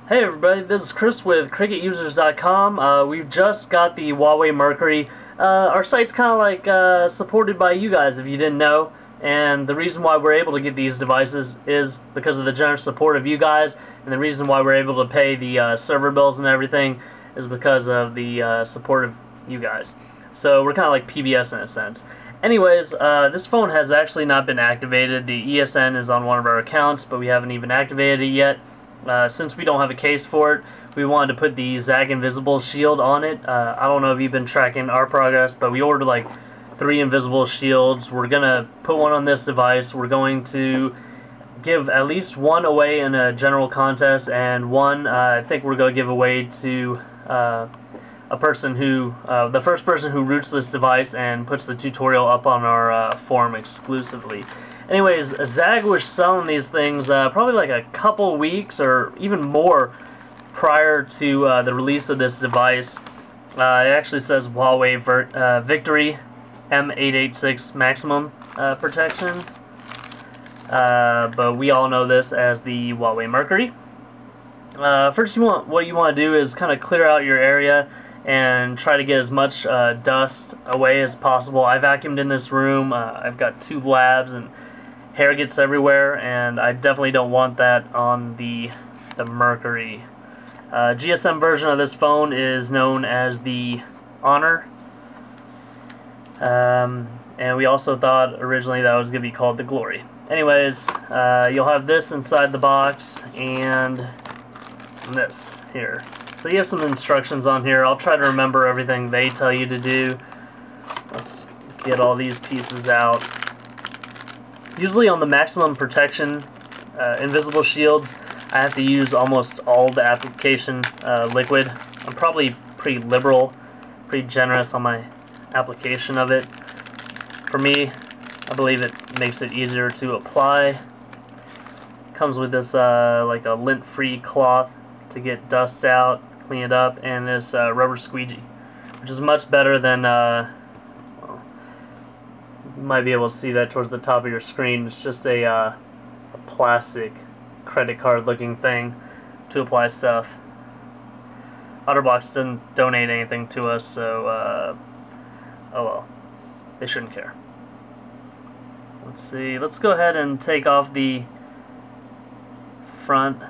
Hey everybody, this is Chris with CricketUsers.com. We've just got the Huawei Mercury. Our site's kind of like supported by you guys if you didn't know, and the reason why we're able to get these devices is because of the generous support of you guys, and the reason why we're able to pay the server bills and everything is because of the support of you guys. So we're kind of like PBS in a sense. Anyways, this phone has actually not been activated. The ESN is on one of our accounts, but we haven't even activated it yet. Since we don't have a case for it, we wanted to put the ZAGG Invisible Shield on it. I don't know if you've been tracking our progress, but we ordered like 3 invisible shields. We're going to put one on this device. We're going to give at least one away in a general contest, and one I think we're going to give away to a person who, the first person who roots this device and puts the tutorial up on our forum exclusively. Anyways, ZAGG was selling these things probably like a couple weeks or even more prior to the release of this device. It actually says Huawei Victory M886 maximum protection, but we all know this as the Huawei Mercury. First, what you want to do is kind of clear out your area and try to get as much dust away as possible. I vacuumed in this room. I've got 2 labs and hair gets everywhere, and I definitely don't want that on the Mercury. GSM version of this phone is known as the Honor, and we also thought originally that was going to be called the Glory. Anyways, you'll have this inside the box and this here. So you have some instructions on here. I'll try to remember everything they tell you to do. Let's get all these pieces out. Usually on the maximum protection invisible shields, I have to use almost all the application liquid. I'm probably pretty liberal, pretty generous on my application of it. For me, I believe it makes it easier to apply. Comes with this like a lint-free cloth to get dust out, clean it up, and this rubber squeegee, which is much better than you might be able to see that towards the top of your screen. It's just a plastic credit card looking thing to apply stuff. OtterBox didn't donate anything to us, so oh well, they shouldn't care. Let's see, let's go ahead and take off the front.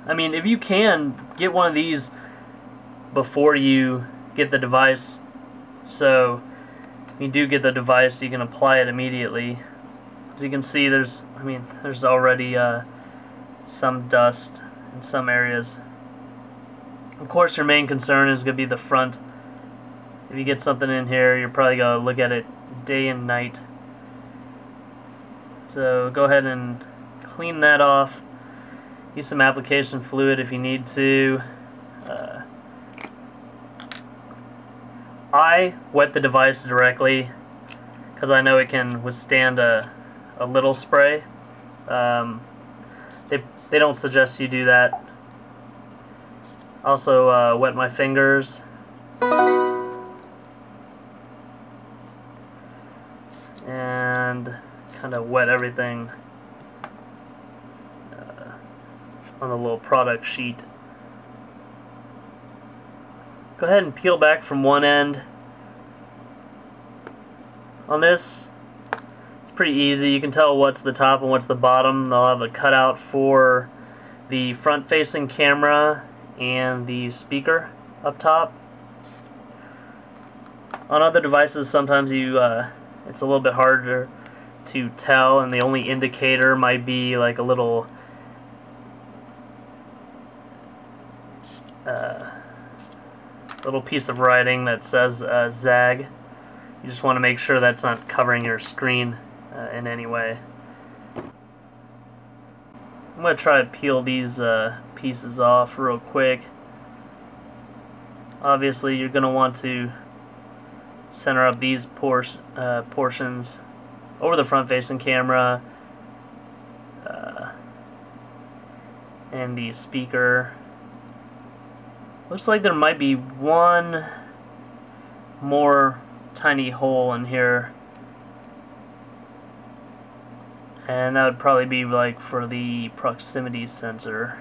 I mean, if you can, get one of these before you get the device, so you do get the device, you can apply it immediately. As you can see, there's already some dust in some areas. Of course, your main concern is going to be the front. If you get something in here, you're probably going to look at it day and night. So go ahead and clean that off. Use some application fluid if you need to. I wet the device directly because I know it can withstand a little spray. They don't suggest you do that. Also wet my fingers. And kind of wet everything on the little product sheet. Go ahead and peel back from one end. On this, it's pretty easy. You can tell what's the top and what's the bottom. They'll have a cutout for the front-facing camera and the speaker up top. On other devices, sometimes it's a little bit harder to tell, and the only indicator might be like a little piece of writing that says ZAGG. You just want to make sure that's not covering your screen in any way. I'm going to try to peel these pieces off real quick. Obviously, you're going to want to center up these portions over the front-facing camera and the speaker. Looks like there might be one more tiny hole in here, and that would probably be like for the proximity sensor.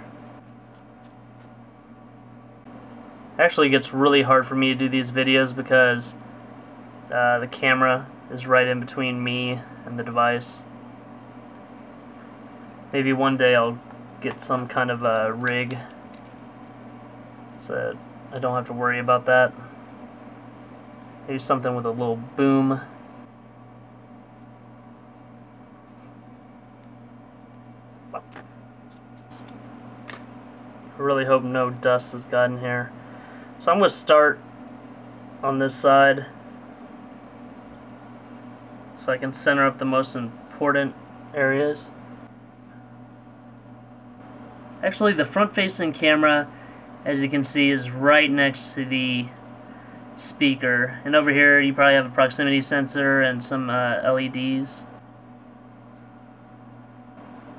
Actually, it gets really hard for me to do these videos because the camera is right in between me and the device. Maybe one day I'll get some kind of a rig so that I don't have to worry about that. Maybe something with a little boom. I really hope no dust has gotten here. So I'm going to start on this side so I can center up the most important areas. Actually, the front-facing camera, as you can see, is right next to the speaker. And over here, you probably have a proximity sensor and some LEDs.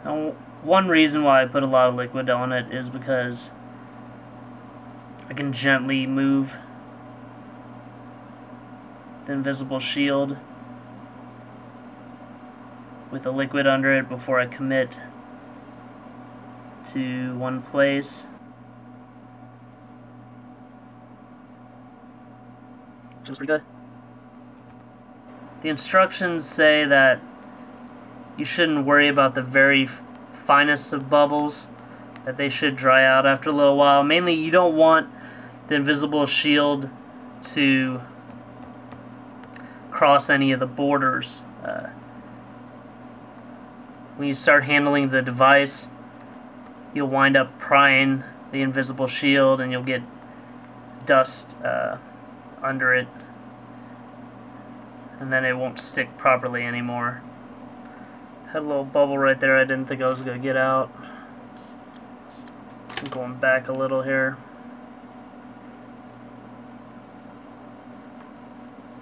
Now, one reason why I put a lot of liquid on it is because I can gently move the invisible shield with the liquid under it before I commit to one place. Which is pretty good. The instructions say that you shouldn't worry about the very finest of bubbles, that they should dry out after a little while. Mainly, you don't want the invisible shield to cross any of the borders. When you start handling the device, you'll wind up prying the invisible shield and you'll get dust under it, and then it won't stick properly anymore. Had a little bubble right there I didn't think I was going to get out. I'm going back a little here.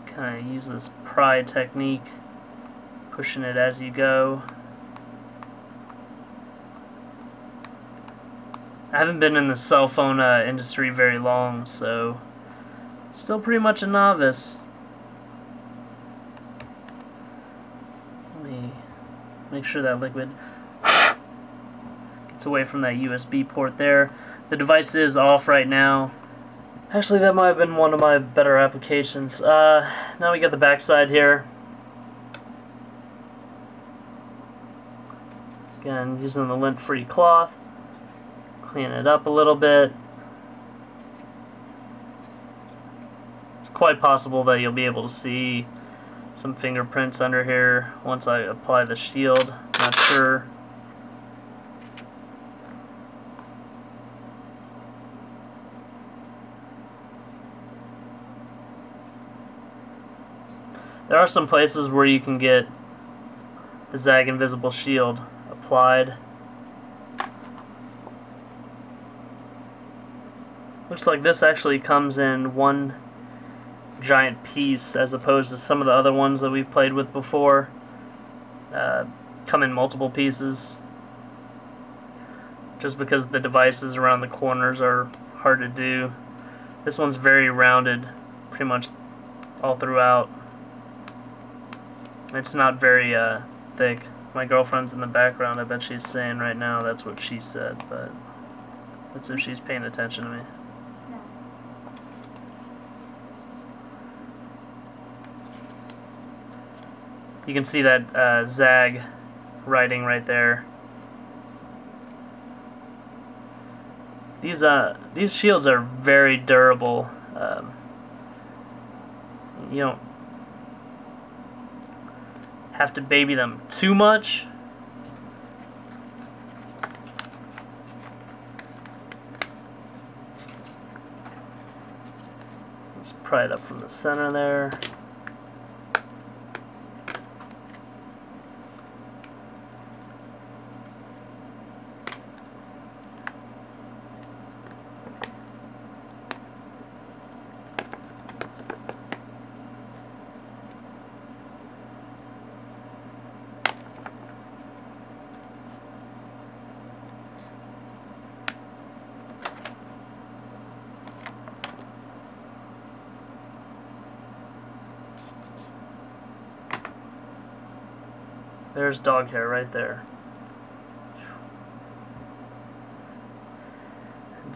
Kind of use this pry technique, pushing it as you go. I haven't been in the cell phone industry very long, so still pretty much a novice. Let me make sure that liquid gets away from that USB port there. The device is off right now. Actually, that might have been one of my better applications. Now we got the back side here. Again, using the lint-free cloth. Clean it up a little bit. It's quite possible that you'll be able to see some fingerprints under here once I apply the shield. Not sure. There are some places where you can get the ZAGG invisible shield applied. Looks like this actually comes in one giant piece as opposed to some of the other ones that we've played with before. Come in multiple pieces. Just because the devices around the corners are hard to do. This one's very rounded, pretty much all throughout. It's not very thick. My girlfriend's in the background. I bet she's saying right now that's what she said, but let's see if she's paying attention to me. You can see that ZAGG writing right there. These shields are very durable. You don't have to baby them too much. Let's pry it up from the center there. There's dog hair right there.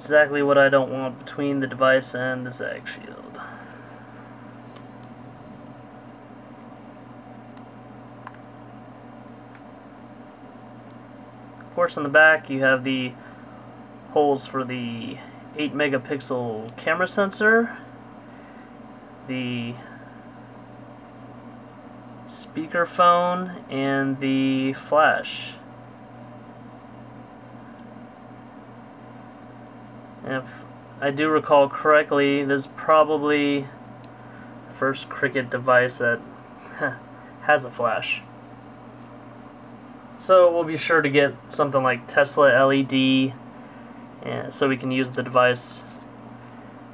exactly what I don't want between the device and the ZAGG shield. Of course, on the back you have the holes for the 8 megapixel camera sensor, the speakerphone, and the flash. If I do recall correctly, this is probably the first Cricket device that has a flash. So we'll be sure to get something like Tesla LED, and so we can use the device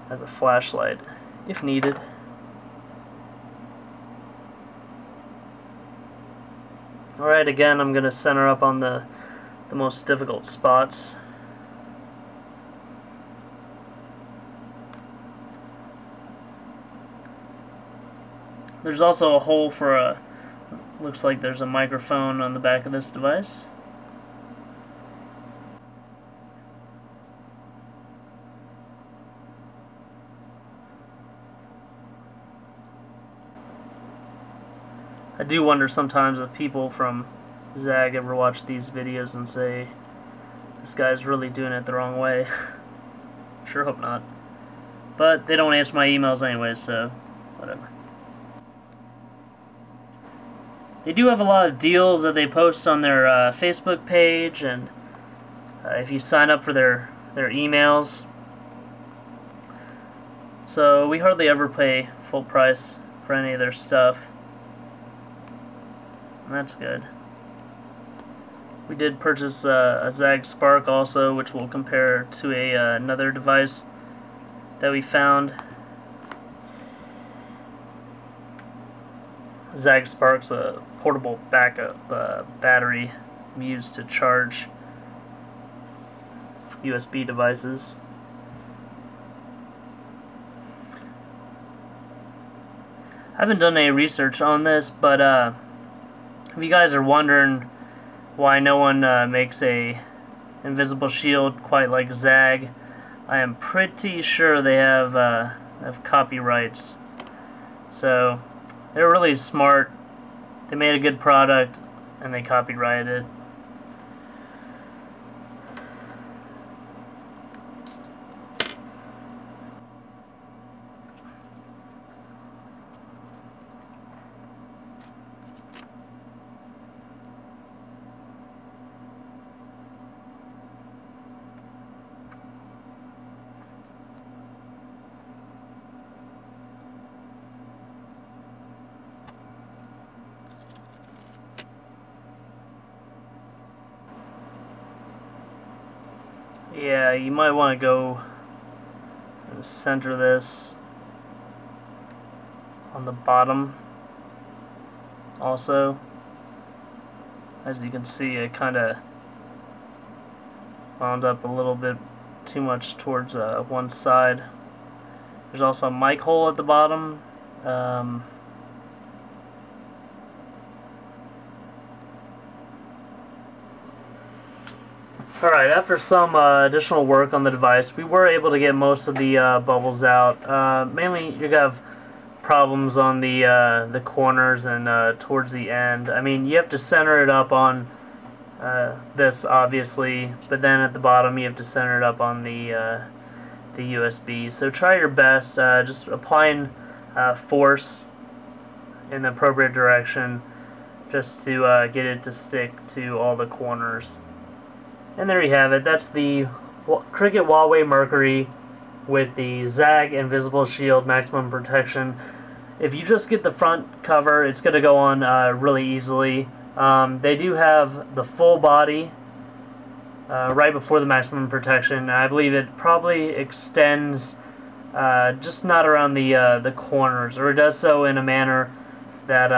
as a flashlight if needed. Alright, again, I'm going to center up on the most difficult spots. There's also a hole for a, looks like there's a microphone on the back of this device. I do wonder sometimes if people from ZAGG ever watch these videos and say, this guy's really doing it the wrong way. Sure hope not. But they don't answer my emails anyway, so whatever. They do have a lot of deals that they post on their Facebook page, and if you sign up for their emails. So we hardly ever pay full price for any of their stuff. And that's good. We did purchase a ZAGG Spark also, which we'll compare to another device that we found. ZAGG Spark's a portable backup battery used to charge USB devices. I haven't done any research on this, but if you guys are wondering why no one makes a invisible shield quite like ZAGG, I am pretty sure they have copyrights. So they're really smart. They made a good product and they copyrighted it. Yeah, you might want to go and center this on the bottom also. As you can see, it kind of wound up a little bit too much towards one side. There's also a mic hole at the bottom. Alright, after some additional work on the device, we were able to get most of the bubbles out. Mainly, you have problems on the corners and towards the end. I mean, you have to center it up on this, obviously, but then at the bottom you have to center it up on the USB. So try your best, just applying force in the appropriate direction just to get it to stick to all the corners. And there you have it. That's the Cricket Huawei Mercury with the ZAGG Invisible Shield Maximum Protection. If you just get the front cover, it's going to go on really easily. They do have the full body right before the maximum protection. I believe it probably extends just not around the corners, or it does so in a manner that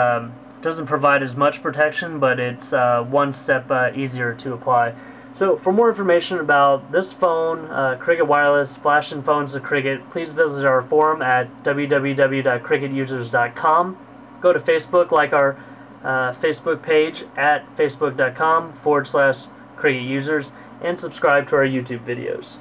doesn't provide as much protection, but it's one step easier to apply. So for more information about this phone, Cricket Wireless, flash and phones of Cricket, please visit our forum at www.cricketusers.com. Go to Facebook, like our Facebook page at facebook.com/cricketusers, and subscribe to our YouTube videos.